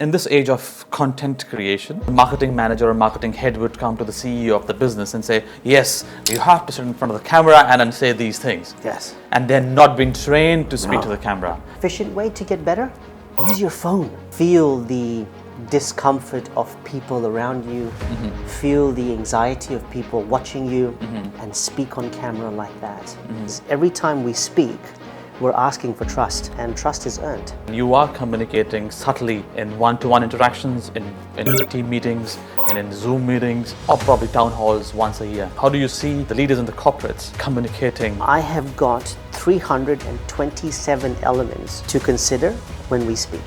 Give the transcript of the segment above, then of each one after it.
In this age of content creation, a marketing manager or marketing head would come to the CEO of the business and say, yes, you have to sit in front of the camera and then say these things. Yes. And they're not being trained to speak to the camera. Efficient way to get better? Use your phone. Feel the discomfort of people around you. Feel the anxiety of people watching you and speak on camera like that. Every time we speak, we're asking for trust, and trust is earned. You are communicating subtly in one-to-one interactions, in team meetings, in Zoom meetings, or probably town halls once a year. How do you see the leaders in the corporates communicating? I have got 327 elements to consider when we speak.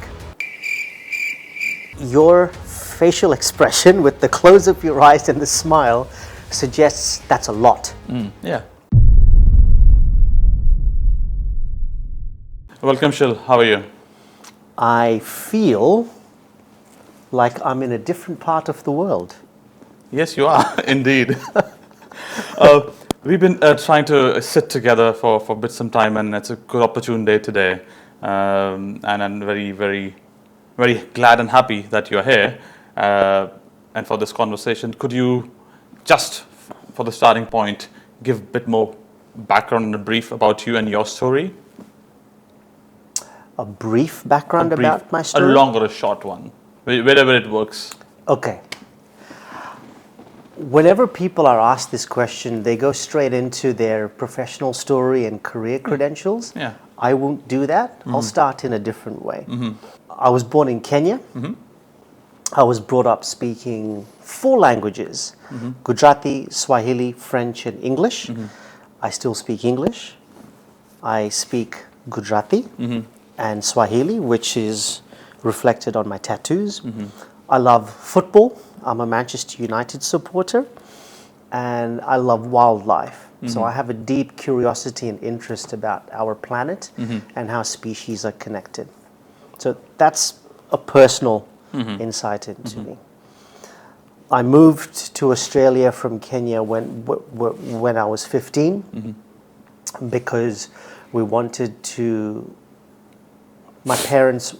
Your facial expression with the close of your eyes and the smile suggests that's a lot. Yeah. Welcome, Shil. How are you? I feel like I'm in a different part of the world. Yes, you are, indeed. We've been trying to sit together for a bit some time, and it's a good opportune day today. And I'm very, very, very glad and happy that you're here and for this conversation. Could you, just for the starting point, give a bit more background and a brief about you and your story? A brief background about my story? A long or a short one, wherever it works. Okay. Whenever people are asked this question, they go straight into their professional story and career credentials. Yeah. I won't do that. I'll start in a different way. I was born in Kenya. I was brought up speaking 4 languages, Gujarati, Swahili, French, and English. I still speak English. I speak Gujarati and Swahili, which is reflected on my tattoos. I love football. I'm a Manchester United supporter, and I love wildlife. So I have a deep curiosity and interest about our planet and how species are connected. So that's a personal insight into me. I moved to Australia from Kenya when I was 15 because we wanted to. My parents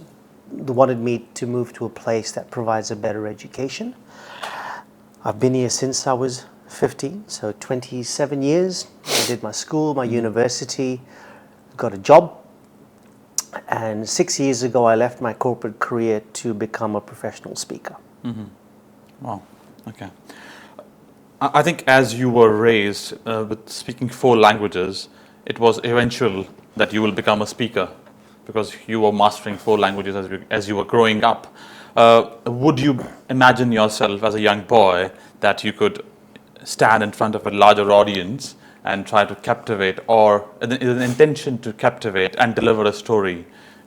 wanted me to move to a place that provides a better education. I've been here since I was 15, so 27 years. I did my school, my university, got a job. And 6 years ago, I left my corporate career to become a professional speaker. Wow, okay. I think as you were raised with speaking 4 languages, it was eventual that you will become a speaker, because you were mastering 4 languages as you were growing up. Would you imagine yourself as a young boy that you could stand in front of a larger audience and try to captivate, or an intention to captivate and deliver a story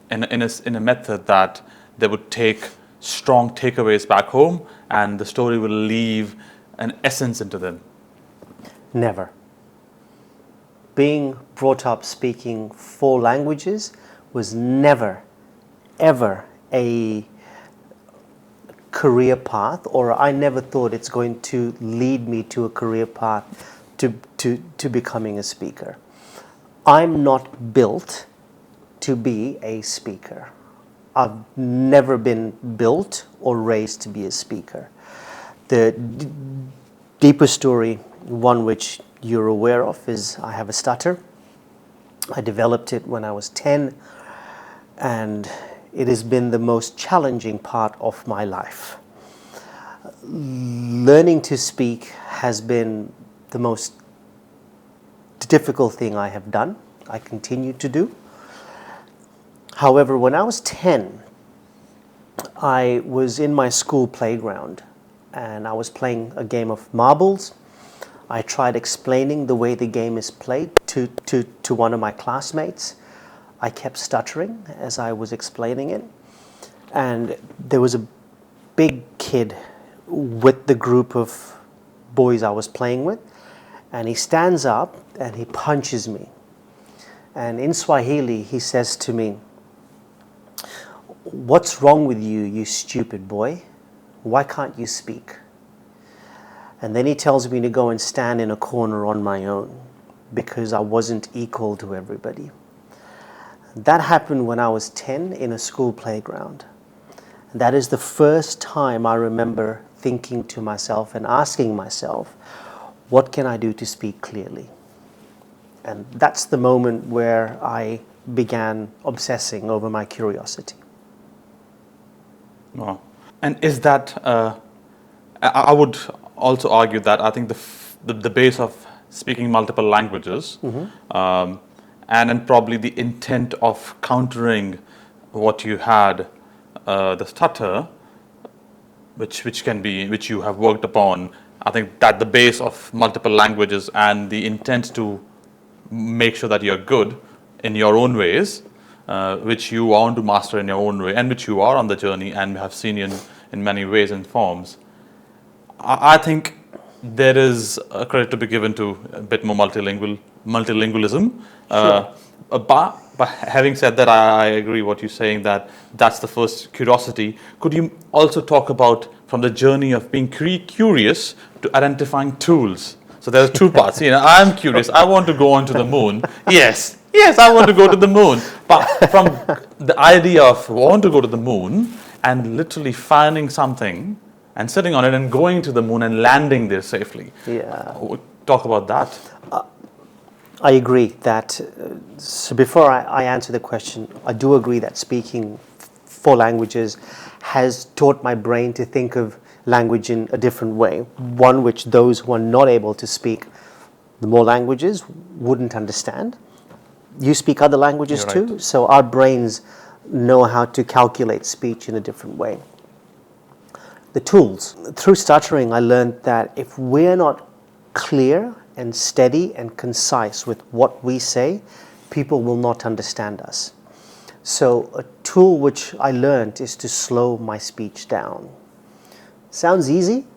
in a method that they would take strong takeaways back home and the story will leave an essence into them? Never. Being brought up speaking 4 languages was never, ever a career path, or I never thought it's going to lead me to a career path to becoming a speaker. I'm not built to be a speaker. I've never been built or raised to be a speaker. The deeper story, one which you're aware of, is I have a stutter. I developed it when I was 10. And it has been the most challenging part of my life. Learning to speak has been the most difficult thing I have done. I continue to do. However, when I was 10, I was in my school playground and I was playing a game of marbles. I tried explaining the way the game is played to one of my classmates. I kept stuttering as I was explaining it, and there was a big kid with the group of boys I was playing with, and he stands up and he punches me. And in Swahili, he says to me, "What's wrong with you, you stupid boy? Why can't you speak?" And then he tells me to go and stand in a corner on my own because I wasn't equal to everybody. That happened when I was 10 in a school playground. That is the first time I remember thinking to myself and asking myself, what can I do to speak clearly? And that's the moment where I began obsessing over my curiosity. Wow. And is that, I would also argue that I think the base of speaking multiple languages and probably the intent of countering what you had, the stutter, which you have worked upon. I think that the base of multiple languages and the intent to make sure that you're good in your own ways, which you want to master in your own way, and which you are on the journey and have seen in many ways and forms. I think there is a credit to be given to a bit more multilingualism. Sure. But having said that, I agree what you're saying, that that's the first curiosity. Could you also talk about from the journey of being curious to identifying tools? So there are two parts. I'm curious. I want to go onto the moon. Yes, I want to go to the moon. But from the idea of want to go to the moon and literally finding something and sitting on it and going to the moon and landing there safely. Yeah. Talk about that. I agree that, so before I answer the question, I do agree that speaking 4 languages has taught my brain to think of language in a different way. One which those who are not able to speak the more languages wouldn't understand. You speak other languages You're too, right. so our brains know how to calculate speech in a different way. The tools. Through stuttering, I learned that if we're not clear and steady and concise with what we say, people will not understand us. So a tool which I learned is to slow my speech down. Sounds easy.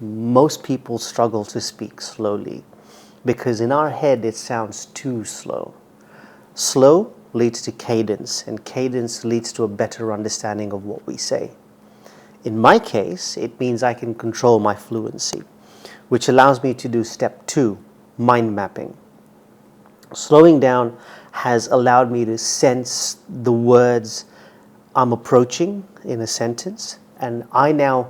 Most people struggle to speak slowly because in our head it sounds too slow. Slow leads to cadence, and cadence leads to a better understanding of what we say. In my case, it means I can control my fluency, which allows me to do step 2, mind mapping. Slowing down has allowed me to sense the words I'm approaching in a sentence, and I now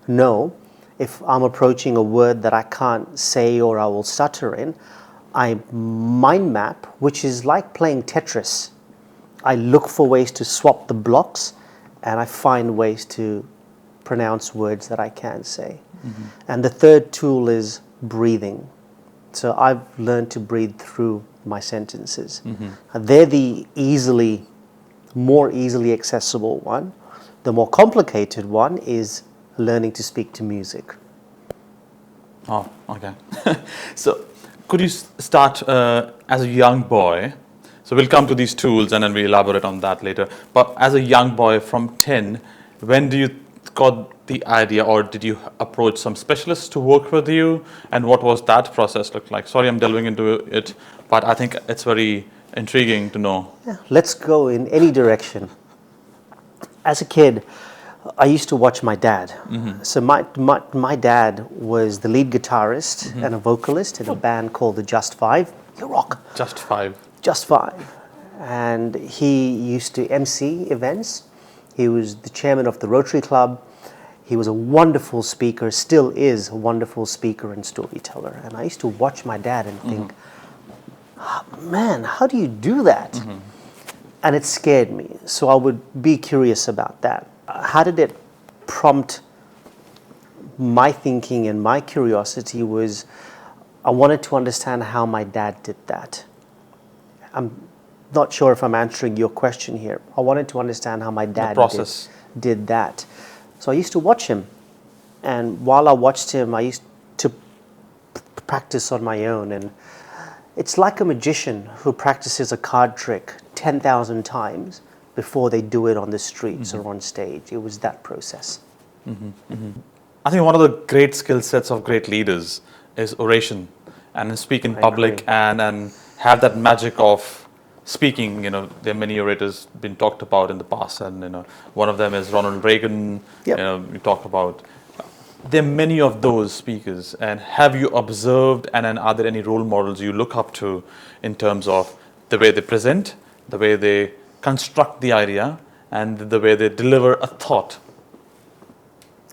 know if I'm approaching a word that I can't say or I will stutter in, I mind map, which is like playing Tetris. I look for ways to swap the blocks and I find ways to pronounce words that I can't say. And the third tool is breathing. So I've learned to breathe through my sentences. They're the more easily accessible one. The more complicated one is learning to speak to music. Oh, okay. So could you start as a young boy? So we'll come to these tools and then we'll elaborate on that later. But as a young boy from 10, when do you got the idea, or did you approach some specialists to work with you? And what was that process look like? Sorry, I'm delving into it, but I think it's very intriguing to know. Yeah, let's go in any direction. As a kid, I used to watch my dad. So my dad was the lead guitarist and a vocalist in a band called the Just Five. You rock. Just 5. Just Five. And he used to MC events. He was the chairman of the Rotary Club. He was a wonderful speaker, still is a wonderful speaker and storyteller. And I used to watch my dad and think, man, how do you do that? And it scared me. So I would be curious about that. How did it prompt my thinking and my curiosity was I wanted to understand how my dad did that. I'm not sure if I'm answering your question here. I wanted to understand how my dad did that. So I used to watch him. And while I watched him, I used to practice on my own. And it's like a magician who practices a card trick 10,000 times before they do it on the streets or on stage. It was that process. I think one of the great skill sets of great leaders is oration and speak in public and have that magic of speaking. There are many orators been talked about in the past, and one of them is Ronald Reagan. Yep. We talk about. There are many of those speakers, and have you observed and are there any role models you look up to in terms of the way they present, the way they construct the idea, and the way they deliver a thought?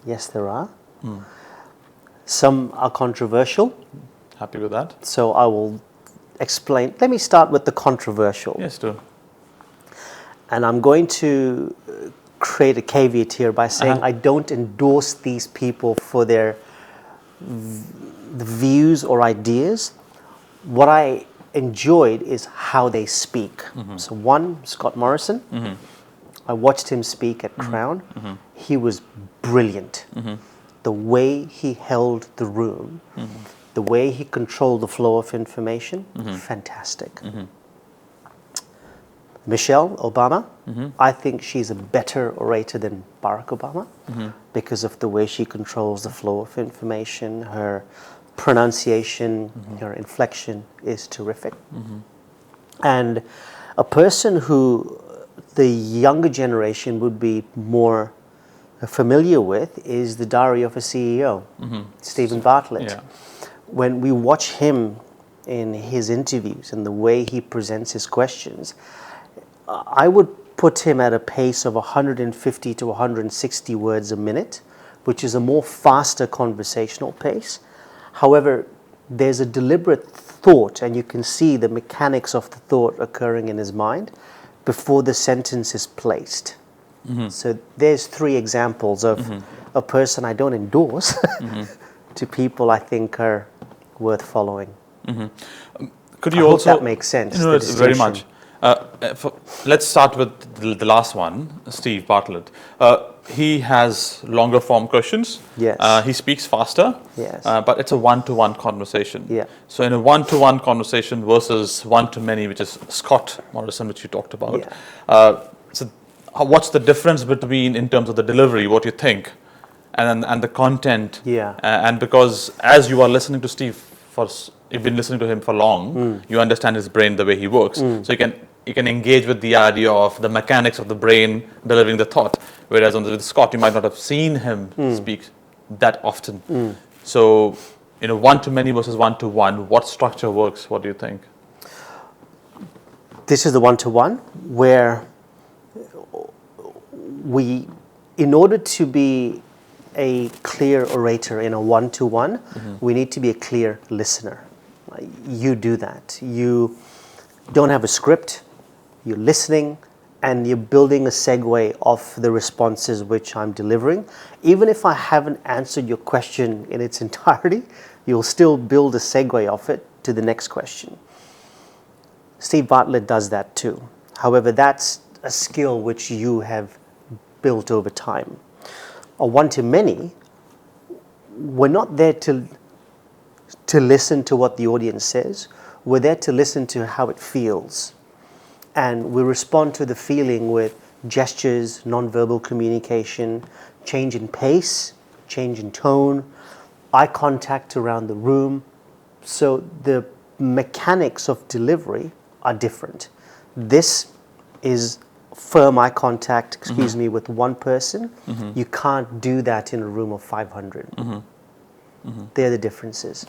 Yes, there are. Some are controversial, Happy with that? so I will explain. Let me start with the controversial. Yes, do. And I'm going to create a caveat here by saying I don't endorse these people for their the views or ideas. What I enjoyed is how they speak. So one, Scott Morrison, I watched him speak at Crown. He was brilliant. The way he held the room, the way he controlled the flow of information, fantastic. Michelle Obama, I think she's a better orator than Barack Obama because of the way she controls the flow of information. Her pronunciation, her inflection is terrific. And a person who the younger generation would be more familiar with is the Diary of a CEO, Stephen Bartlett. Yeah. When we watch him in his interviews and the way he presents his questions, I would put him at a pace of 150 to 160 words a minute, which is a more faster conversational pace. However, there's a deliberate thought, and you can see the mechanics of the thought occurring in his mind before the sentence is placed. So there's 3 examples of a person I don't endorse to people I think are worth following. Could I you hope also? that makes sense, No, the it's very distinction. much. Let's start with the last one, Steve Bartlett. He has longer form questions. Yes. He speaks faster. Yes. But it's a one-to-one conversation. Yeah. So in a one-to-one conversation versus one-to-many, which is Scott Morrison, which you talked about. Yeah. So what's the difference between, in terms of the delivery, what you think, and the content? Yeah. And because as you are listening to Steve you've been listening to him for long, you understand his brain, the way he works. So you can engage with the idea of the mechanics of the brain delivering the thought. Whereas with Scott, you might not have seen him speak that often. So, one-to-many versus one-to-one, what structure works? What do you think? This is the one-to-one where in order to be a clear orator in a one-to-one, we need to be a clear listener. You do that. You don't have a script, you're listening, and you're building a segue of the responses which I'm delivering. Even if I haven't answered your question in its entirety, you'll still build a segue of it to the next question. Steve Bartlett does that too. However, that's a skill which you have built over time. A one-to-many, we're not there to listen to what the audience says. We're there to listen to how it feels. And we respond to the feeling with gestures, nonverbal communication, change in pace, change in tone, eye contact around the room. So the mechanics of delivery are different. This is firm eye contact, with one person. You can't do that in a room of 500. They're the differences.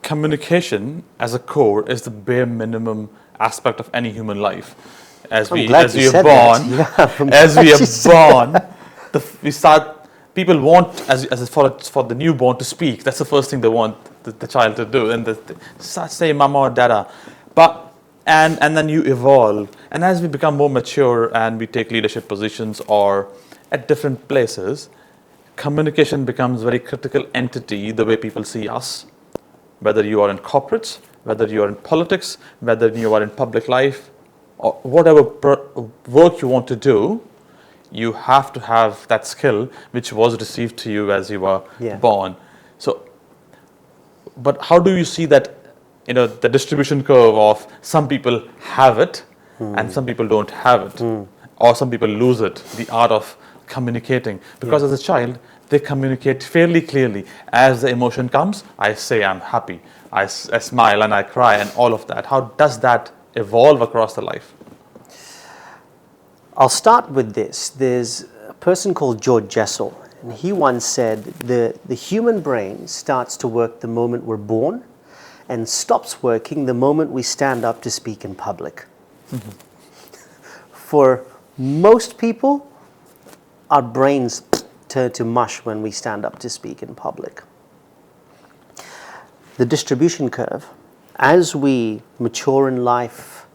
Communication as a core is the bare minimum aspect of any human life. As we glad are you said born, that. Yeah, as we are born, we start. People want, for the newborn to speak. That's the first thing they want the child to do, and they start saying "mama" or "dada." And then you evolve, and as we become more mature and we take leadership positions or at different places, communication becomes a very critical entity. The way people see us. Whether you are in corporates, whether you are in politics, whether you are in public life, or whatever work you want to do, you have to have that skill which was received to you as you were born. So, but how do you see that, the distribution curve of some people have it and some people don't have it, or some people lose it, the art of communicating? Because as a child, they communicate fairly clearly. As the emotion comes, I say I'm happy. I smile and I cry and all of that. How does that evolve across the life? I'll start with this. There's a person called George Jessel, and he once said the human brain starts to work the moment we're born and stops working the moment we stand up to speak in public. for most people, our brains turn to mush when we stand up to speak in public. The distribution curve, as we mature in life,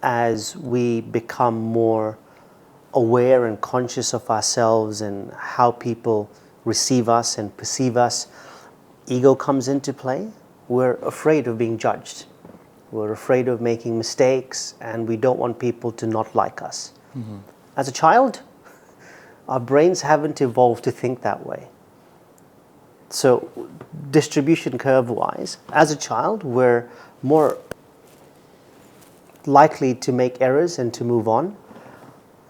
as we become more aware and conscious of ourselves and how people receive us and perceive us, ego comes into play. We're afraid of being judged. We're afraid of making mistakes, and we don't want people to not like us. Mm-hmm. As a child, our brains haven't evolved to think that way. So, distribution curve-wise, as a child, we're more likely to make errors and to move on.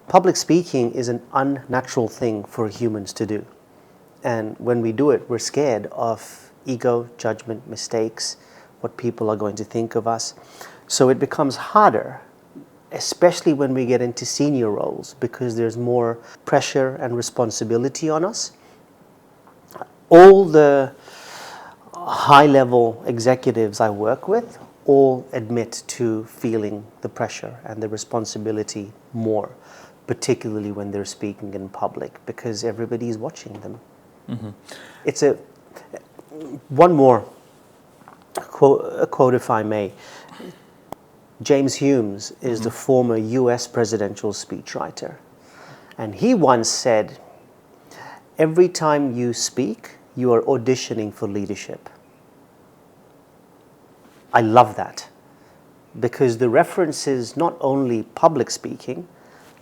Public speaking is an unnatural thing for humans to do. And when we do it, we're scared of ego, judgment, mistakes, what people are going to think of us. So it becomes harder, especially when we get into senior roles, because there's more pressure and responsibility on us. All the high-level executives I work with all admit to feeling the pressure and the responsibility more, particularly when they're speaking in public, because everybody's watching them. Mm-hmm. It's one more quote, if I may. James Hume is the former US presidential speechwriter, and he once said, "Every time you speak, you are auditioning for leadership." I love that, because the reference is not only public speaking,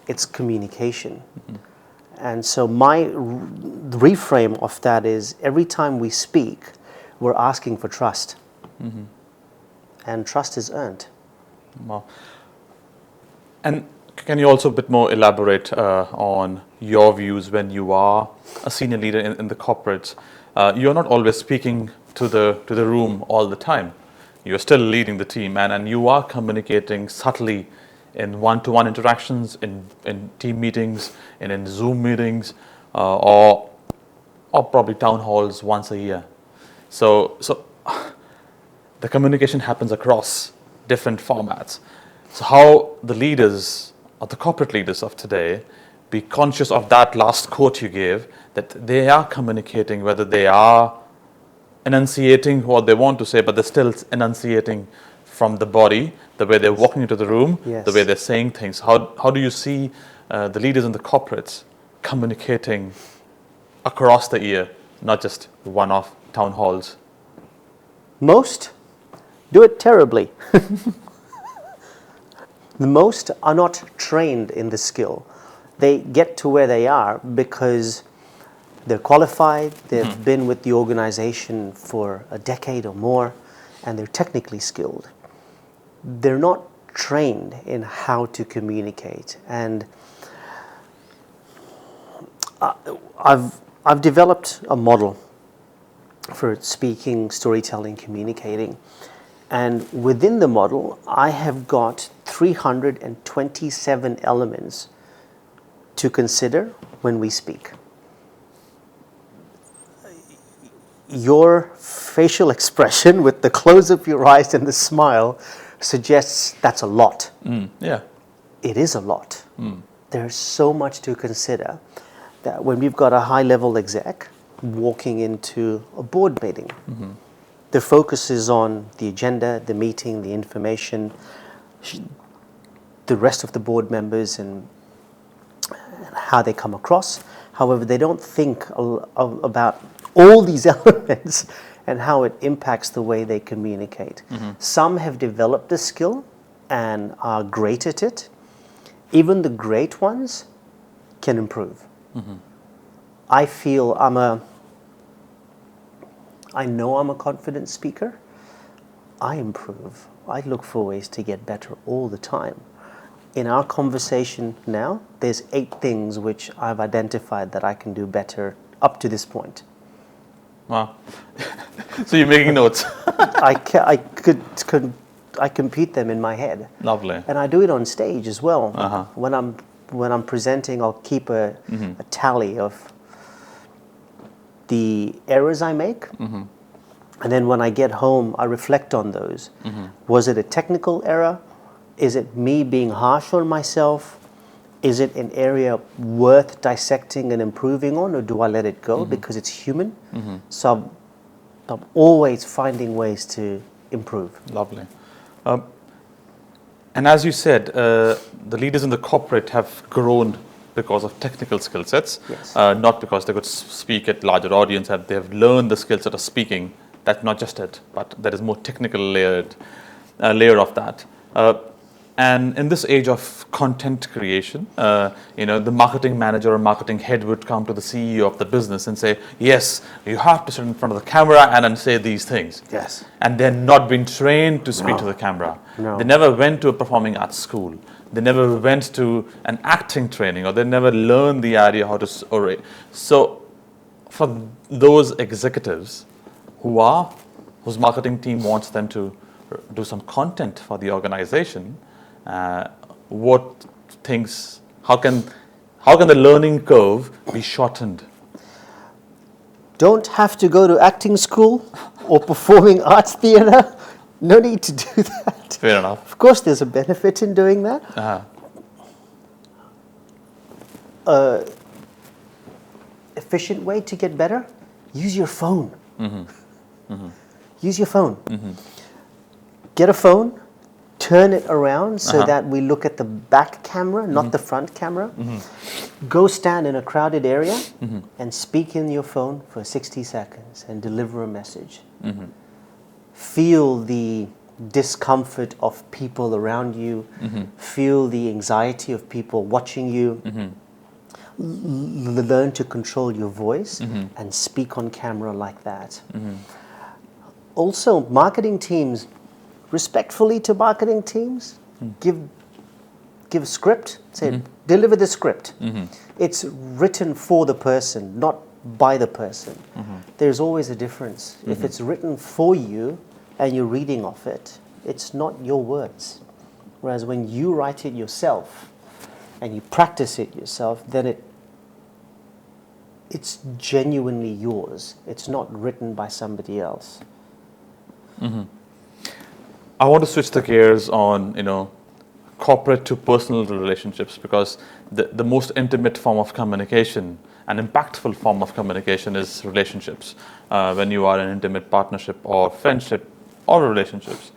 it's communication. Mm-hmm. And so my reframe of that is, every time we speak, we're asking for trust. Mm-hmm. And trust is earned. Wow. And can you also a bit more elaborate on your views when you are a senior leader in the corporates? You're not always speaking to the room all the time. You're still leading the team, and you are communicating subtly in one-to-one interactions, in team meetings, and in Zoom meetings, or probably town halls once a year. So the communication happens across different formats. So how the leaders, or the corporate leaders of today, be conscious of that last quote you gave, that they are communicating, whether they are enunciating what they want to say, but they're still enunciating from the body, the way they're walking into the room, yes, the way they're saying things. How do you see the leaders in the corporates communicating across the year, not just one-off town halls? Most do it terribly. The most are not trained in the skill. They get to where they are because they're qualified, they've been with the organization for a decade or more, and they're technically skilled. They're not trained in how to communicate. And I've developed a model for speaking, storytelling, communicating. And within the model, I have got 327 elements to consider when we speak. Your facial expression with the close of your eyes and the smile suggests that's a lot. Yeah. It is a lot. There's so much to consider that when we've got a high-level exec walking into a board meeting, the focus is on the agenda, the meeting, the information, the rest of the board members and how they come across. However, they don't think about all these elements and how it impacts the way they communicate. Some have developed the skill and are great at it. Even the great ones can improve. I feel I know I'm a confident speaker. I improve. I look for ways to get better all the time. In our conversation now, there's 8 things which I've identified that I can do better up to this point. Wow. So you're making notes. I compute them in my head. Lovely. And I do it on stage as well. Uh-huh. When I'm presenting, I'll keep a tally of the errors I make. And then when I get home, I reflect on those. Was it a technical error? Is it me being harsh on myself? Is it an area worth dissecting and improving on, or do I let it go because it's human? So I'm always finding ways to improve. Lovely. And as you said, the leaders in the corporate have grown because of technical skill sets, Yes. not because they could speak at larger audience. They have learned the skill set of speaking. That's not just it, but there is more technical layer of that. And in this age of content creation, the marketing manager or marketing head would come to the CEO of the business and say, yes, you have to sit in front of the camera and then say these things. Yes. And they're not been trained to speak No. to the camera. No. They never went to a performing arts school. They never went to an acting training, or they never learned the idea how to orate. So for those executives whose marketing team wants them to do some content for the organization, how can the learning curve be shortened? Don't have to go to acting school or performing arts theatre. No need to do that. Fair enough. Of course, there's a benefit in doing that. Efficient way to get better? Use your phone. Use your phone. Get a phone, turn it around so that we look at the back camera, not the front camera. Go stand in a crowded area and speak in your phone for 60 seconds and deliver a message. Feel the discomfort of people around you. Feel the anxiety of people watching you. Learn to control your voice and speak on camera like that. Also, marketing teams, respectfully to marketing teams, give a script, say, deliver the script. It's written for the person, not by the person. There's always a difference. If it's written for you and you're reading off it, it's not your words. Whereas when you write it yourself and you practice it yourself, then it's genuinely yours. It's not written by somebody else. I want to switch the gears on, corporate to personal relationships, because the most intimate form of communication, an impactful form of communication, is relationships. When you are in intimate partnership or friendship or relationships,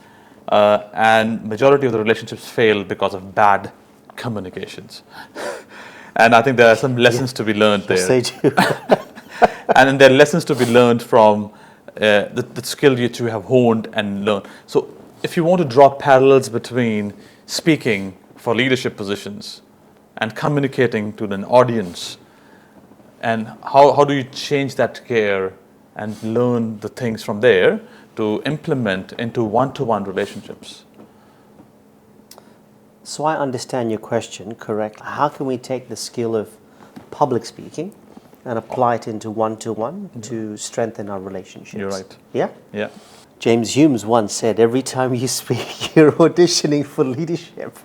and majority of the relationships fail because of bad communications. And I think there are some lessons to be learned there. Yes, they do. And then there are lessons to be learned from the skill that you have honed and learned. So if you want to draw parallels between speaking for leadership positions and communicating to an audience, and how do you change that gear and learn the things from there to implement into one-to-one relationships? So I understand your question correctly. How can we take the skill of public speaking and apply it into one-to-one to strengthen our relationships? You're right. Yeah? Yeah. James Humes once said, every time you speak, you're auditioning for leadership.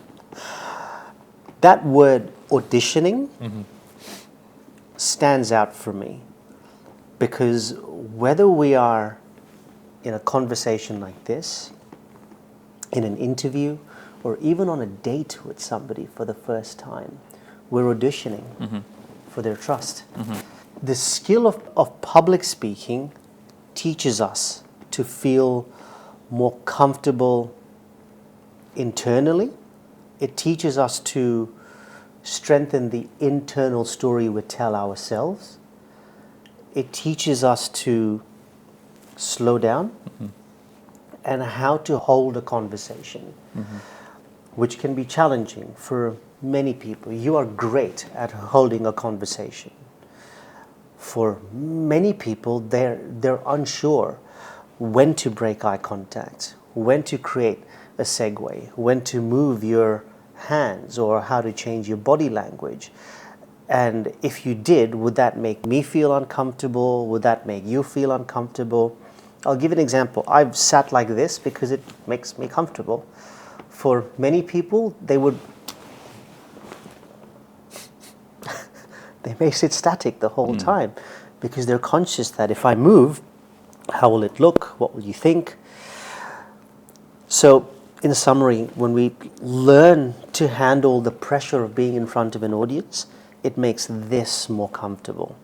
That word auditioning stands out for me, because whether we are in a conversation like this, in an interview, or even on a date with somebody for the first time, we're auditioning for their trust. The skill of public speaking teaches us to feel more comfortable internally. It teaches us to strengthen the internal story we tell ourselves. It teaches us to slow down and how to hold a conversation, which can be challenging for many people. You are great at holding a conversation. For many people, they're unsure when to break eye contact, when to create a segue, when to move your hands, or how to change your body language. And if you did, would that make me feel uncomfortable? Would that make you feel uncomfortable? I'll give an example. I've sat like this because it makes me comfortable. For many people, they may sit static the whole time because they're conscious that if I move, how will it look? What will you think? So in summary, when we learn to handle the pressure of being in front of an audience, it makes this more comfortable.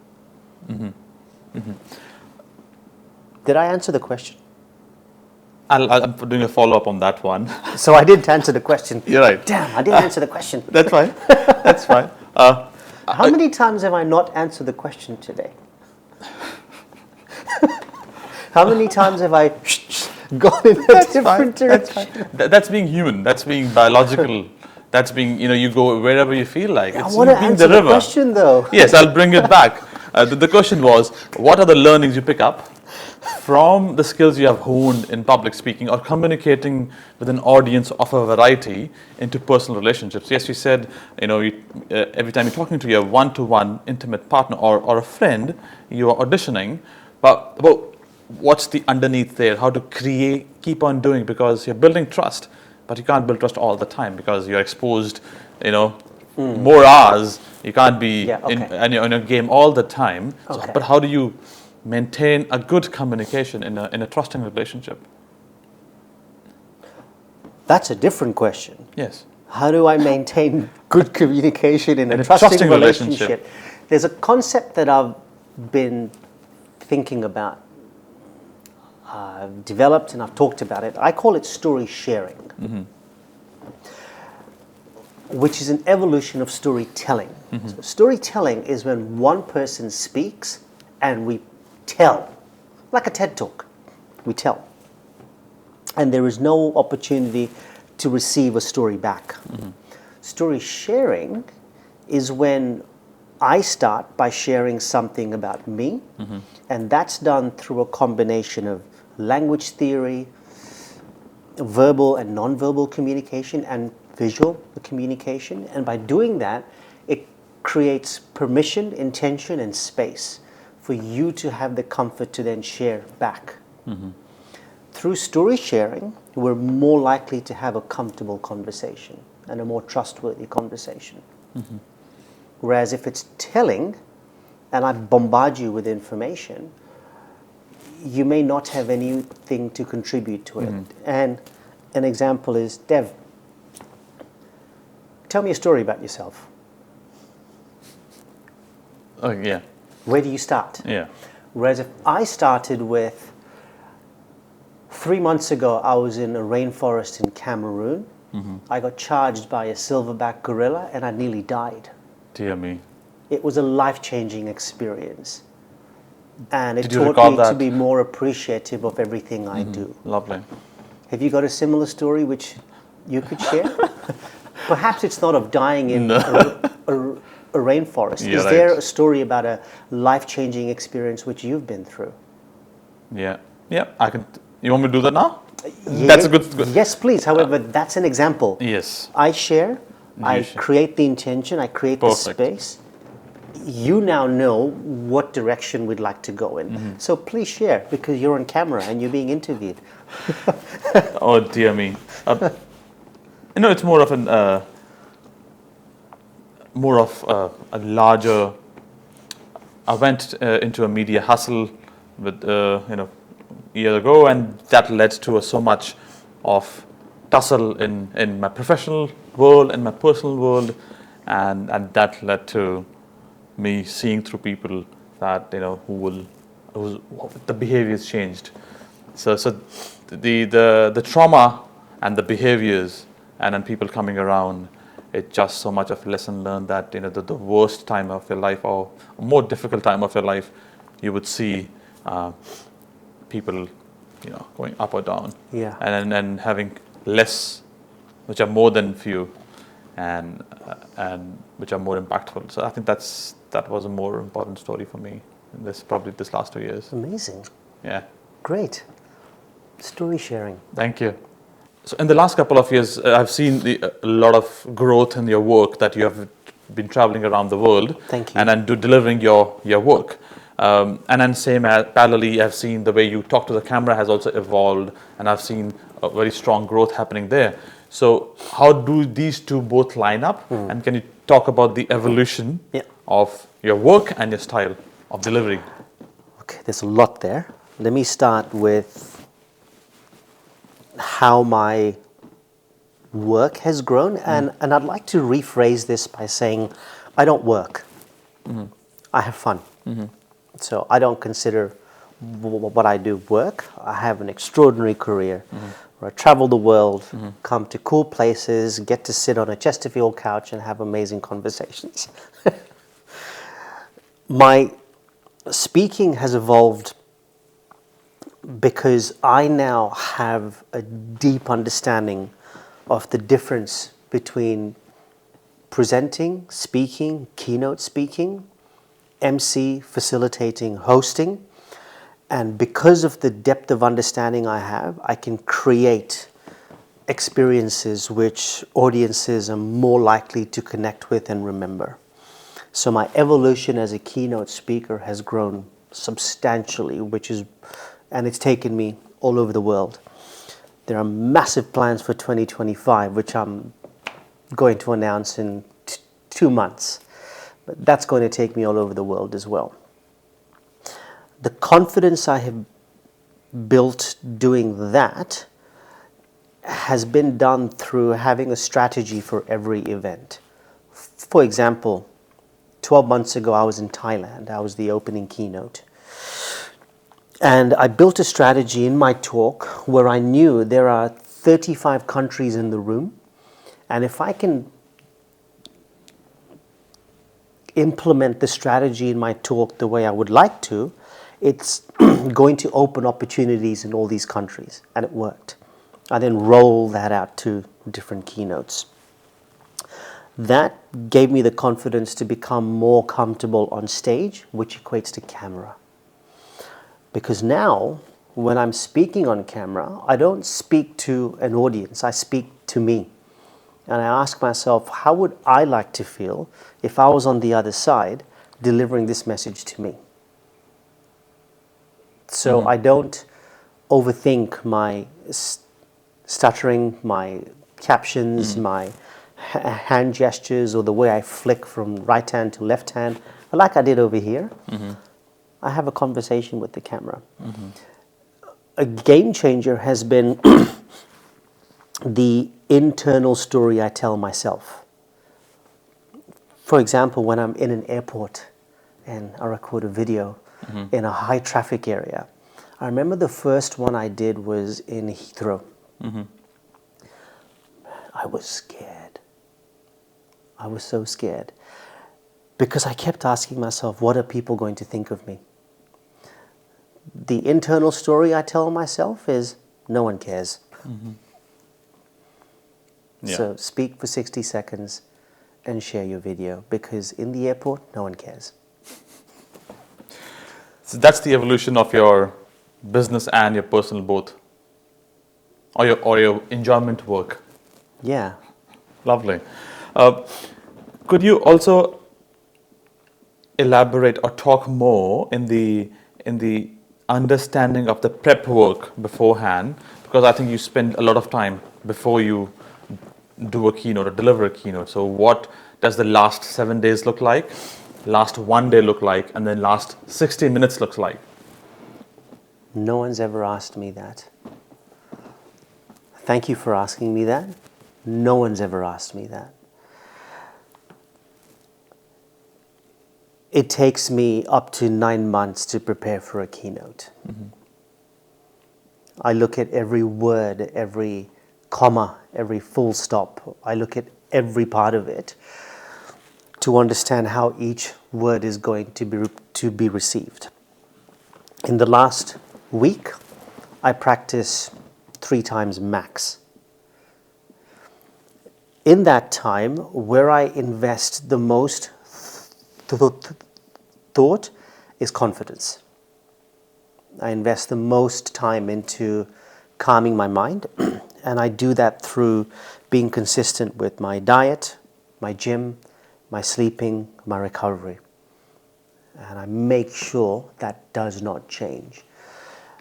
Did I answer the question? I'm doing a follow-up on that one. So I didn't answer the question. You're right. Damn, I didn't answer the question. That's fine. That's fine. How many times have I not answered the question today? How many times have I gone in a different direction? That's being human. That's being biological. That's being, you go wherever you feel like. I want to answer the question, though. Yes, I'll bring it back. The question was, what are the learnings you pick up from the skills you have honed in public speaking or communicating with an audience of a variety into personal relationships? Yes, you said, every time you're talking to your one-to-one intimate partner or a friend, you are auditioning. But what's the underneath there? How to keep on doing, because you're building trust, but you can't build trust all the time because you're exposed, more hours. You can't be in your game all the time. Okay. So, but how do you maintain a good communication in a trusting relationship? That's a different question. Yes. How do I maintain good communication in a trusting relationship? There's a concept that I've been thinking about. I've developed and I've talked about it. I call it story sharing, which is an evolution of storytelling. So storytelling is when one person speaks and we tell, like a TED Talk. We tell. And there is no opportunity to receive a story back. Story sharing is when I start by sharing something about me, and that's done through a combination of language theory, verbal and non-verbal communication, and visual communication. And by doing that, it creates permission, intention, and space for you to have the comfort to then share back. Through story sharing, we're more likely to have a comfortable conversation and a more trustworthy conversation. Whereas if it's telling, and I bombard you with information, you may not have anything to contribute to it. And an example is, Dev, tell me a story about yourself. Oh, yeah. Where do you start? Yeah. Whereas if I started with, 3 months ago, I was in a rainforest in Cameroon. I got charged by a silverback gorilla and I nearly died. Dear me. It was a life-changing experience. And it Did you taught record me that? to be more appreciative of everything I do. Lovely. Have you got a similar story which you could share? Perhaps it's not of dying in a rainforest. You're Is there right. a story about a life-changing experience which you've been through? Yeah. Yeah. I can. You want me to do that now? That's a good. Yes, please. However, that's an example. Yes. I share. I share. create the intention. I create Perfect. the space. You now know what direction we'd like to go in. So please share, because you're on camera and you're being interviewed. Oh dear me. It's more of a larger. I went into a media hustle with years ago, and that led to so much of tussle in my professional world and my personal world, and that led to me seeing through people that whose the behaviors changed. So the trauma and the behaviors and then people coming around, it's just so much of lesson learned that the worst time of your life or a more difficult time of your life, you would see people going up or down, and having less, which are more than few, and which are more impactful. So I think that was a more important story for me in this last 2 years. Amazing. Yeah. Great. Story sharing. Thank you. So in the last couple of years, I've seen a lot of growth in your work, that you have been traveling around the world. Thank you. And then delivering your work. And then parallelly, I've seen the way you talk to the camera has also evolved, and I've seen a very strong growth happening there. So how do these two both line up? And can you talk about the evolution of your work and your style of delivery? Okay, there's a lot there. Let me start with how my work has grown. And I'd like to rephrase this by saying, I don't work. I have fun. So I don't consider what I do work. I have an extraordinary career where I travel the world, come to cool places, get to sit on a Chesterfield couch and have amazing conversations. My speaking has evolved because I now have a deep understanding of the difference between presenting, speaking, keynote speaking, MC, facilitating, hosting. And because of the depth of understanding I have, I can create experiences which audiences are more likely to connect with and remember. So my evolution as a keynote speaker has grown substantially, and it's taken me all over the world. There are massive plans for 2025, which I'm going to announce in 2 months. But that's going to take me all over the world as well. The confidence I have built doing that has been done through having a strategy for every event. For example, 12 months ago, I was in Thailand. I was the opening keynote. And I built a strategy in my talk where I knew there are 35 countries in the room. And if I can implement the strategy in my talk the way I would like to, it's going to open opportunities in all these countries. And it worked. I then rolled that out to different keynotes. That gave me the confidence to become more comfortable on stage, which equates to camera. Because now, when I'm speaking on camera, I don't speak to an audience, I speak to me. And I ask myself, how would I like to feel if I was on the other side delivering this message to me? So I don't overthink my stuttering, my captions, my hand gestures, or the way I flick from right hand to left hand, like I did over here. I have a conversation with the camera. A game changer has been the internal story I tell myself. For example, when I'm in an airport and I record a video in a high traffic area, I remember the first one I did was in Heathrow. I was scared. I was so scared because I kept asking myself, what are people going to think of me? The internal story I tell myself is, no one cares. So speak for 60 seconds and share your video, because in the airport, no one cares. So that's the evolution of your business and your personal both, or your enjoyment work. Yeah. Lovely. Could you also elaborate or talk more in the understanding of the prep work beforehand? Because I think you spend a lot of time before you do a keynote or deliver a keynote. So what does the last 7 days look like, last 1 day look like, and then last 60 minutes looks like? No one's ever asked me that. Thank you for asking me that. No one's ever asked me that. It takes me up to 9 months to prepare for a keynote. I look at every word, every comma, every full stop. I look at every part of it to understand how each word is going to be received. In the last week, I practice 3 times max. In that time, where I invest the most thought is confidence. I invest the most time into calming my mind, and I do that through being consistent with my diet, my gym, my sleeping, my recovery. And I make sure that does not change.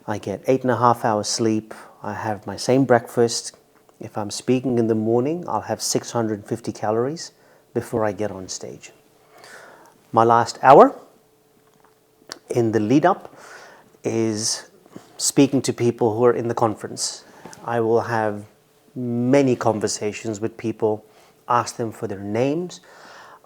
I get 8.5 hours sleep. I have my same breakfast. If I'm speaking in the morning, I'll have 650 calories before I get on stage. My last hour in the lead up is speaking to people who are in the conference. I will have many conversations with people, ask them for their names.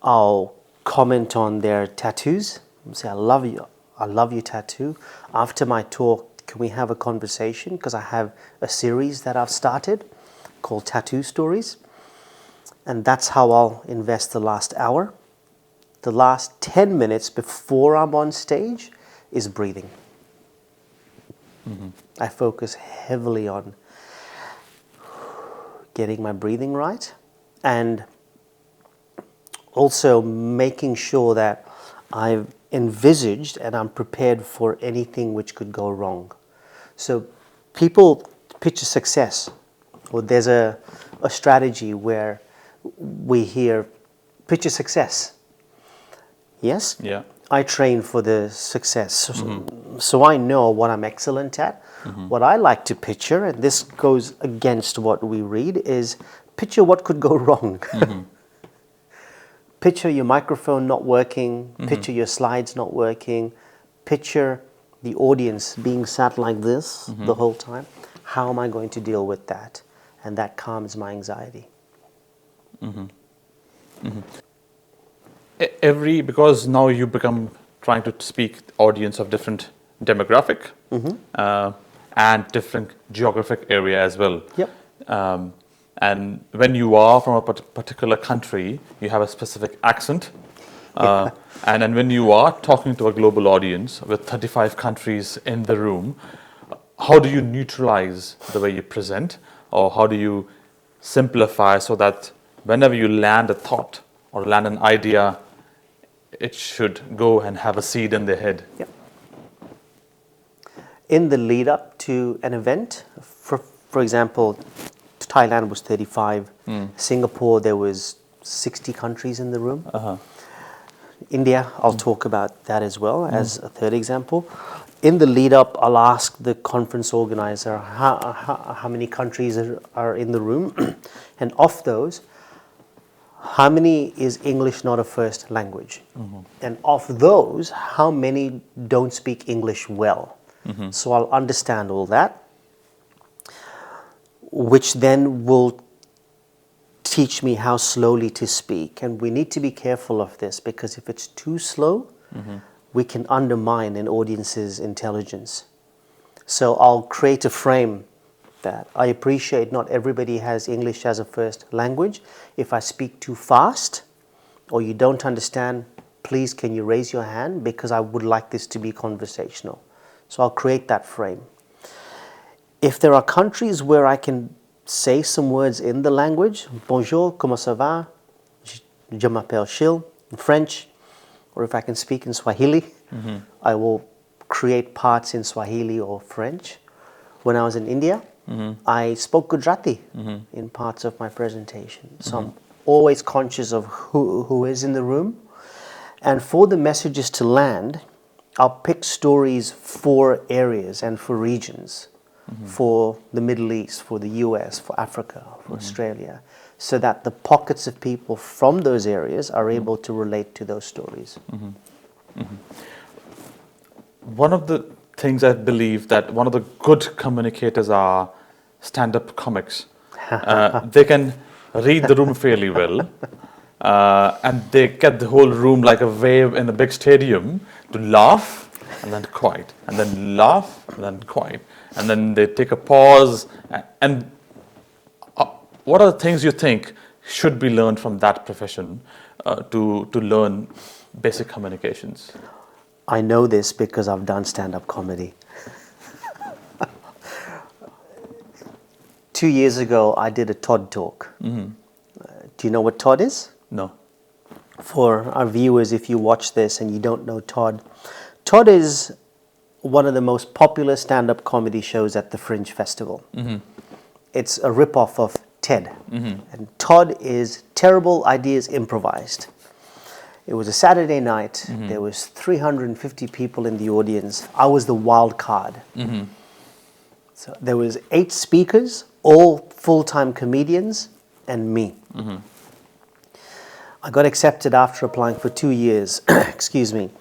I'll comment on their tattoos. Say, I love your tattoo. After my talk, can we have a conversation? Because I have a series that I've started called Tattoo Stories. And that's how I'll invest the last hour. The last 10 minutes before I'm on stage is breathing. I focus heavily on getting my breathing right and also making sure that I've envisaged and I'm prepared for anything which could go wrong. So people picture success, or there's a strategy where we hear picture success. Yes? Yeah. I train for the success. So I know what I'm excellent at. What I like to picture, and this goes against what we read, is picture what could go wrong. Picture your microphone not working, picture your slides not working, picture the audience being sat like this the whole time. How am I going to deal with that? And that calms my anxiety. Because now you become trying to speak audience of different demographic and different geographic area as well. Yep. And when you are from a particular country, you have a specific accent. And then when you are talking to a global audience with 35 countries in the room, how do you neutralize the way you present, or how do you simplify so that whenever you land a thought or land an idea, it should go and have a seed in their head? Yep. In the lead up to an event, for example, Thailand was 35, Singapore there was 60 countries in the room. India, I'll talk about that as well as a third example. In the lead up, I'll ask the conference organizer how many countries are in the room, and of those, how many is English not a first language? And of those, how many don't speak English well? So I'll understand all that, which then will teach me how slowly to speak. And we need to be careful of this, because if it's too slow, we can undermine an audience's intelligence. So I'll create a frame that I appreciate not everybody has English as a first language. If I speak too fast or you don't understand, please can you raise your hand, because I would like this to be conversational. So I'll create that frame. If there are countries where I can say some words in the language, bonjour, comment ça va, je m'appelle Shil, in French, or if I can speak in Swahili, I will create parts in Swahili or French. When I was in India, I spoke Gujarati in parts of my presentation. So I'm always conscious of who is in the room. And for the messages to land, I'll pick stories for areas and for regions, for the Middle East, for the US, for Africa, for Australia, so that the pockets of people from those areas are able to relate to those stories. One of the things I believe that one of the good communicators are stand-up comics. They can read the room fairly well, and they get the whole room like a wave in a big stadium to laugh and then quiet, and then laugh and then quiet, and then they take a pause. And what are the things you think should be learned from that profession to learn basic communications? I know this because I've done stand-up comedy. 2 years ago, I did a Todd talk. Do you know what Todd is? No. For our viewers, if you watch this and you don't know Todd, Todd is one of the most popular stand-up comedy shows at the Fringe Festival. It's a rip-off of TED. And Todd is terrible ideas improvised. It was a Saturday night. There was 350 people in the audience. I was the wild card. So there was 8 speakers, all full-time comedians, and me. I got accepted after applying for 2 years. Excuse me.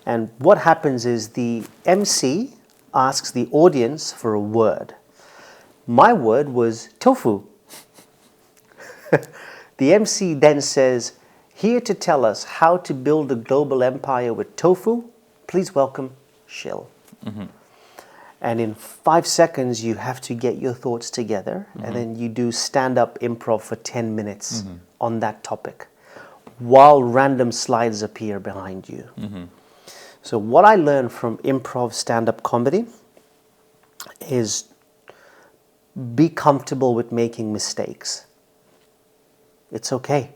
And what happens is the MC asks the audience for a word. My word was tofu. The MC then says, here to tell us how to build a global empire with tofu, please welcome Shil. And in 5 seconds, you have to get your thoughts together, and then you do stand-up improv for 10 minutes on that topic, while random slides appear behind you. So what I learned from improv stand-up comedy is be comfortable with making mistakes. It's okay.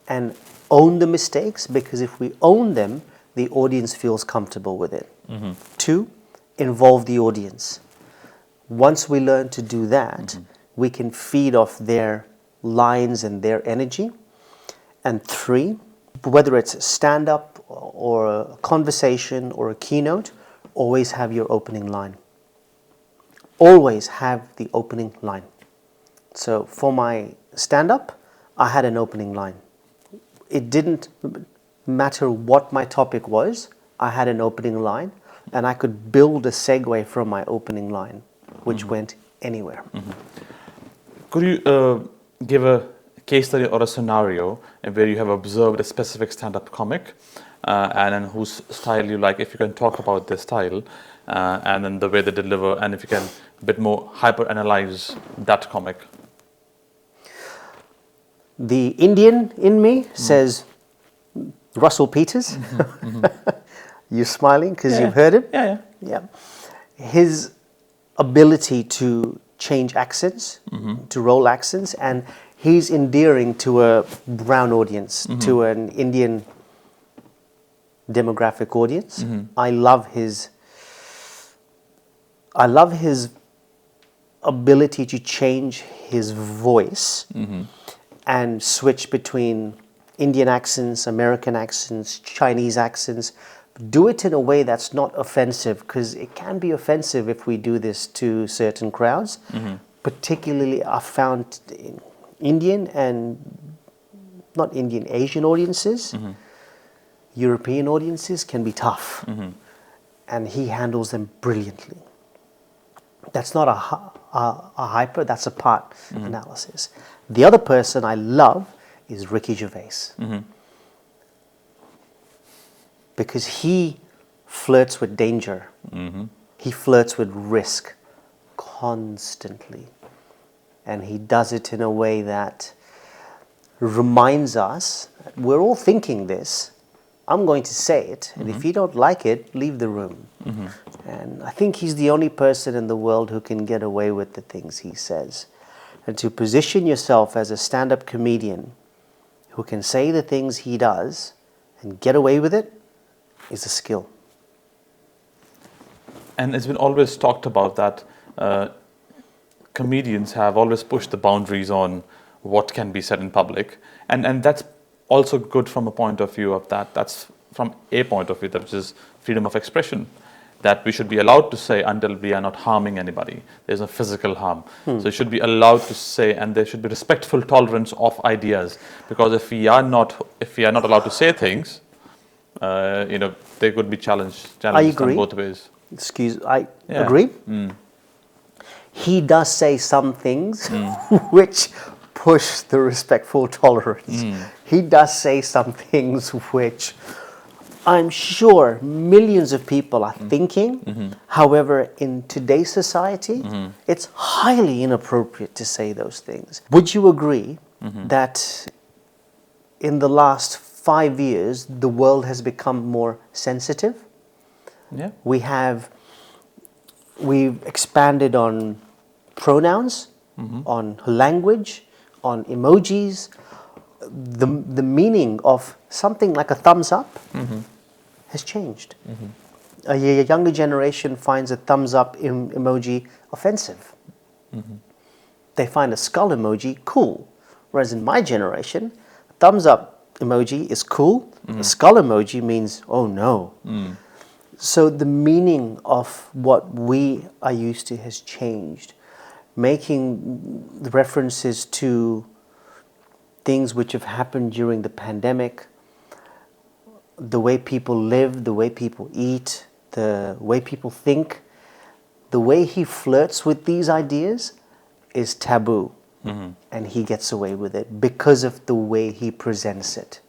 And own the mistakes, because if we own them, the audience feels comfortable with it. 2, involve the audience. Once we learn to do that, we can feed off their lines and their energy. And 3, whether it's stand-up or a conversation or a keynote, always have your opening line. Always have the opening line. So for my stand-up, I had an opening line. It didn't matter what my topic was, I had an opening line, and I could build a segue from my opening line, which went anywhere. Could you give a case study or a scenario where you have observed a specific stand-up comic and then whose style you like, if you can talk about their style and then the way they deliver, and if you can a bit more hyper-analyze that comic? The Indian in me says Russell Peters. You're smiling because you've heard him? Yeah. His ability to change accents, to roll accents, and he's endearing to a brown audience, to an Indian demographic audience. I love his ability to change his voice and switch between Indian accents, American accents, Chinese accents. Do it in a way that's not offensive, because it can be offensive if we do this to certain crowds. Particularly, I found Indian and not Indian, Asian audiences, European audiences can be tough. And he handles them brilliantly. That's not a hyper, that's a part analysis. The other person I love is Ricky Gervais. Because he flirts with danger. He flirts with risk constantly. And he does it in a way that reminds us, we're all thinking this, I'm going to say it, and if you don't like it, leave the room. And I think he's the only person in the world who can get away with the things he says. And to position yourself as a stand-up comedian who can say the things he does and get away with it is a skill. And it's been always talked about that comedians have always pushed the boundaries on what can be said in public. And that's also good from a point of view of that. That's from a point of view, that which is freedom of expression. That we should be allowed to say until we are not harming anybody. There's no physical harm. So you should be allowed to say, and there should be respectful tolerance of ideas. Because if we are not allowed to say things, they could be challenges in both ways. I agree. He does say some things which push the respectful tolerance. He does say some things which I'm sure millions of people are thinking. However, in today's society, it's highly inappropriate to say those things. Would you agree that in the last 5 years, the world has become more sensitive? Yeah. We've expanded on pronouns, on language, on emojis. The meaning of something like a thumbs up has changed. A younger generation finds a thumbs up emoji offensive. They find a skull emoji cool. Whereas in my generation, a thumbs up emoji is cool. A skull emoji means, oh no. So the meaning of what we are used to has changed. Making the references to things which have happened during the pandemic, the way people live, the way people eat, the way people think, the way he flirts with these ideas is taboo. and he gets away with it because of the way he presents it.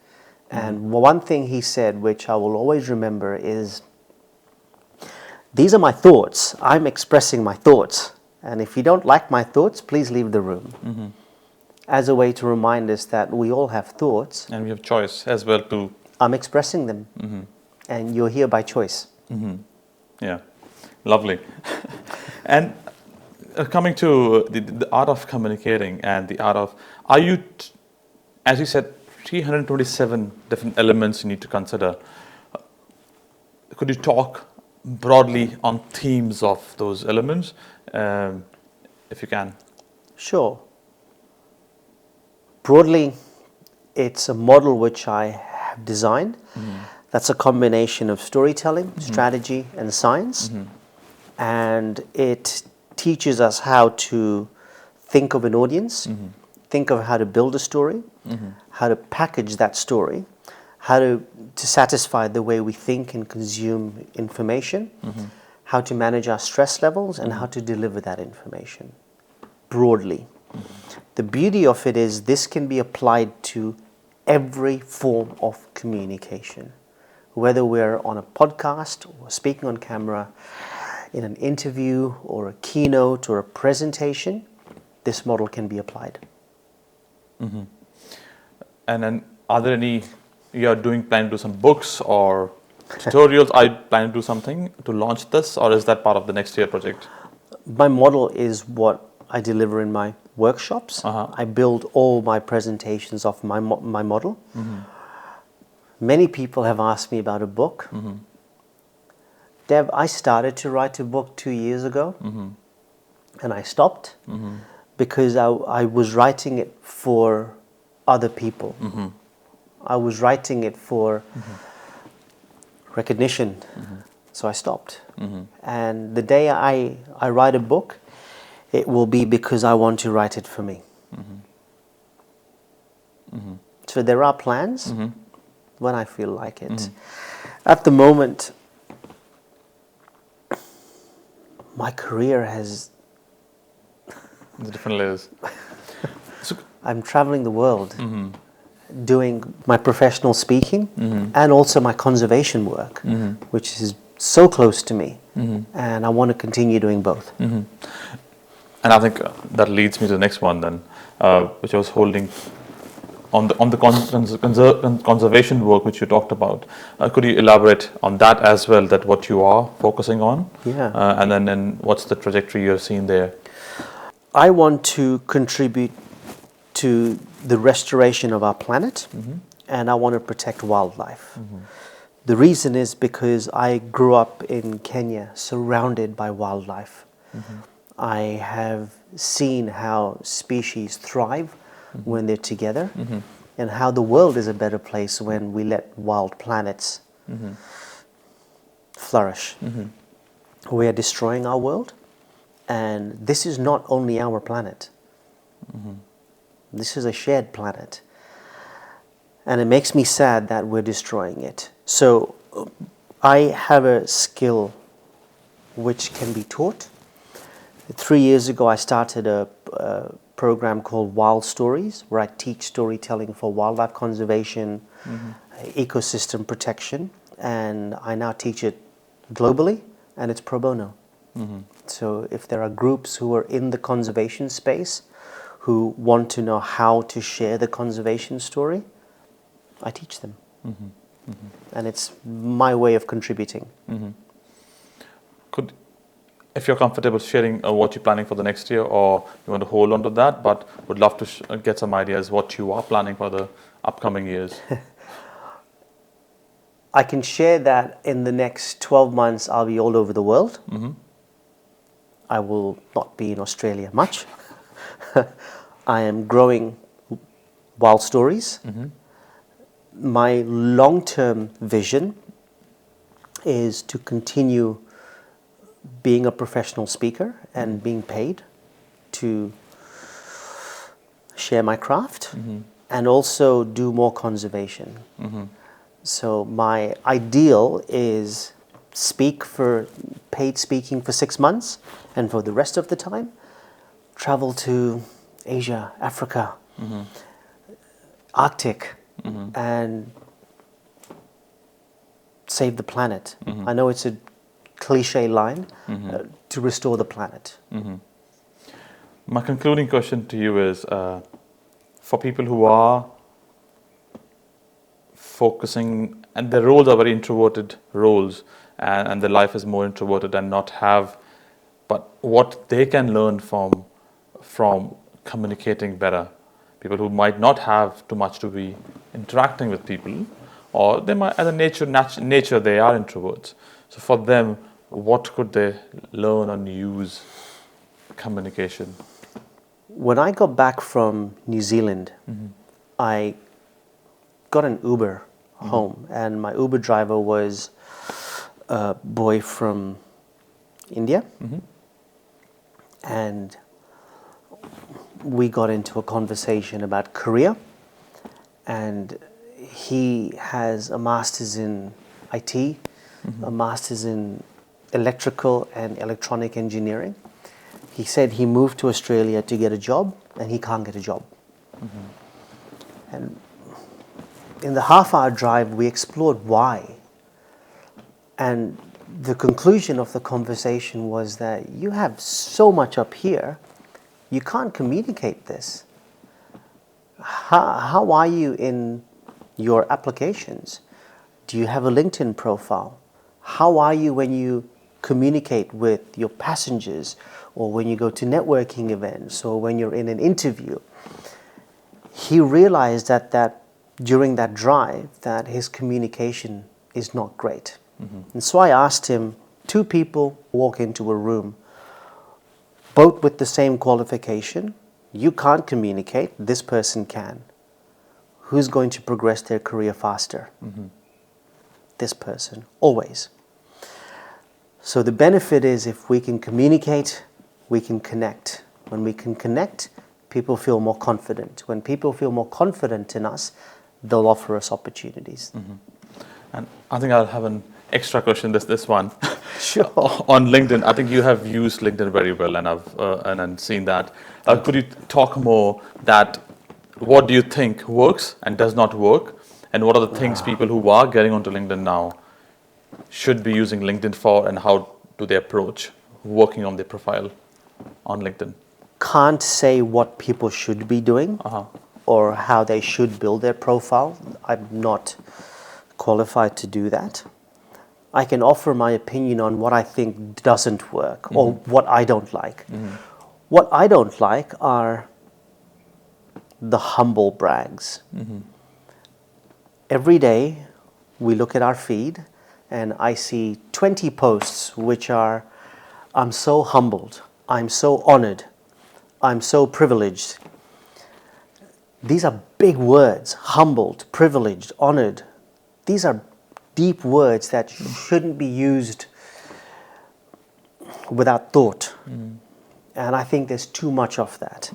And one thing he said, which I will always remember, is, these are my thoughts. I'm expressing my thoughts. And if you don't like my thoughts, please leave the room. As a way to remind us that we all have thoughts. And we have choice as well to... I'm expressing them. And you're here by choice. Yeah, lovely. And coming to the art of communicating and the art of... Are you, as you said, 327 different elements you need to consider. Could you talk broadly on themes of those elements, if you can? Sure. Broadly, it's a model which I have designed. That's a combination of storytelling, strategy, and science. And it teaches us how to think of an audience, think of how to build a story, how to package that story, how to satisfy the way we think and consume information, how to manage our stress levels, and how to deliver that information broadly. The beauty of it is this can be applied to every form of communication, whether we're on a podcast or speaking on camera, in an interview or a keynote or a presentation. This model can be applied. And then are there any, you are planning to do some books or tutorials? Are you planning to do something to launch this, or is that part of the next year project? My model is what I deliver in my workshops. I build all my presentations off my model. Many people have asked me about a book. Dev, I started to write a book 2 years ago, and I stopped because I was writing it for other people. I was writing it for recognition, so I stopped. And the day I write a book, it will be because I want to write it for me. So there are plans when I feel like it. At the moment, my career has... The different layers. So, I'm traveling the world, doing my professional speaking and also my conservation work, which is so close to me. And I want to continue doing both. And I think that leads me to the next one then, which I was holding on the conservation work which you talked about. Could you elaborate on that as well, that what you are focusing on? Yeah. And then what's the trajectory you're seeing there? I want to contribute to the restoration of our planet, and I want to protect wildlife. The reason is because I grew up in Kenya surrounded by wildlife. I have seen how species thrive when they're together, and how the world is a better place when we let wild planets flourish. We are destroying our world, and this is not only our planet. This is a shared planet. And it makes me sad that we're destroying it. So I have a skill which can be taught. 3 years ago, I started a program called Wild Stories, where I teach storytelling for wildlife conservation, ecosystem protection, and I now teach it globally, and it's pro bono. So if there are groups who are in the conservation space who want to know how to share the conservation story, I teach them. And it's my way of contributing. If you're comfortable sharing what you're planning for the next year, or you want to hold on to that, but would love to get some ideas what you are planning for the upcoming years. I can share that in the next 12 months I'll be all over the world. I will not be in Australia much. I am growing Wild Stories. My long-term vision is to continue being a professional speaker and being paid to share my craft and also do more conservation. So my ideal is paid speaking for 6 months, and for the rest of the time, travel to Asia, Africa, Arctic, and save the planet. I know it's a cliche line, to restore the planet. My concluding question to you is, for people who are focusing, and their roles are very introverted roles, and their life is more introverted and not have, but what they can learn from communicating better. People who might not have too much to be interacting with people, or they might, as a nature, they are introverts. So for them, what could they learn and use communication? When I got back from New Zealand, I got an Uber home, and my Uber driver was a boy from India, and we got into a conversation about career, and he has a master's in IT, a master's in electrical and electronic engineering. He said he moved to Australia to get a job, and he can't get a job. And in the half-hour drive, we explored why. And the conclusion of the conversation was that you have so much up here, you can't communicate this. How are you in your applications? Do you have a LinkedIn profile? How are you when you communicate with your passengers, or when you go to networking events, or when you're in an interview? He realized that during that drive that his communication is not great. And so I asked him, two people walk into a room, both with the same qualification. You can't communicate, this person can. Who's going to progress their career faster? This person, always. So the benefit is, if we can communicate, we can connect. When we can connect, people feel more confident. When people feel more confident in us, they'll offer us opportunities. And I think I'll have an extra question, this one. Sure. On LinkedIn, I think you have used LinkedIn very well, and I've seen that. Could you talk more that what do you think works and does not work, and what are the things people who are getting onto LinkedIn now should be using LinkedIn for, and how do they approach working on their profile on LinkedIn? Can't say what people should be doing or how they should build their profile. I'm not qualified to do that. I can offer my opinion on what I think doesn't work, or what I don't like. What I don't like are the humble brags. Every day we look at our feed, and I see 20 posts which are, I'm so humbled, I'm so honored, I'm so privileged. These are big words: humbled, privileged, honored. These are deep words that shouldn't be used without thought. And I think there's too much of that.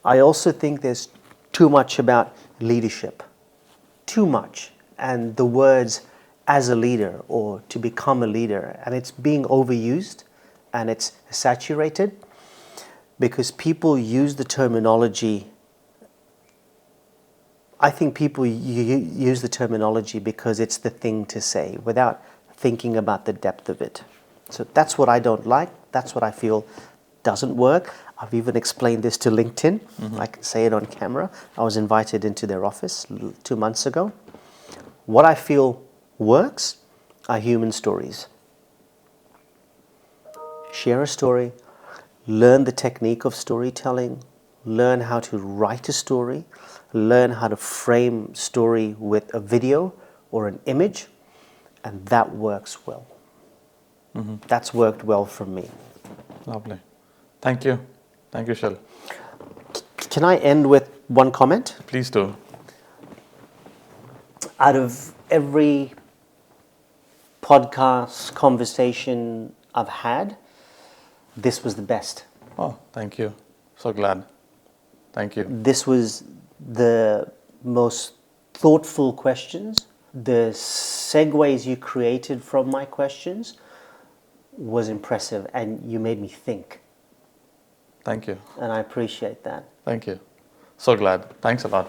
I also think there's too much about leadership. Too much. And the words as a leader, or to become a leader. And it's being overused, and it's saturated, because people use the terminology. I think people use the terminology because it's the thing to say, without thinking about the depth of it. So that's what I don't like. That's what I feel doesn't work. I've even explained this to LinkedIn. I can say it on camera. I was invited into their office 2 months ago. What I feel works are human stories. Share a story, learn the technique of storytelling, learn how to write a story, learn how to frame story with a video or an image, and that works well. That's worked well for me. Lovely. Thank you. Thank you, Shil. Can I end with one comment? Please do. Out of every podcast conversation I've had, this was the best. Oh, thank you. So glad. Thank you. This was the most thoughtful questions. The segues you created from my questions was impressive, and you made me think. Thank you. and I appreciate that. Thank you. So glad. Thanks a lot.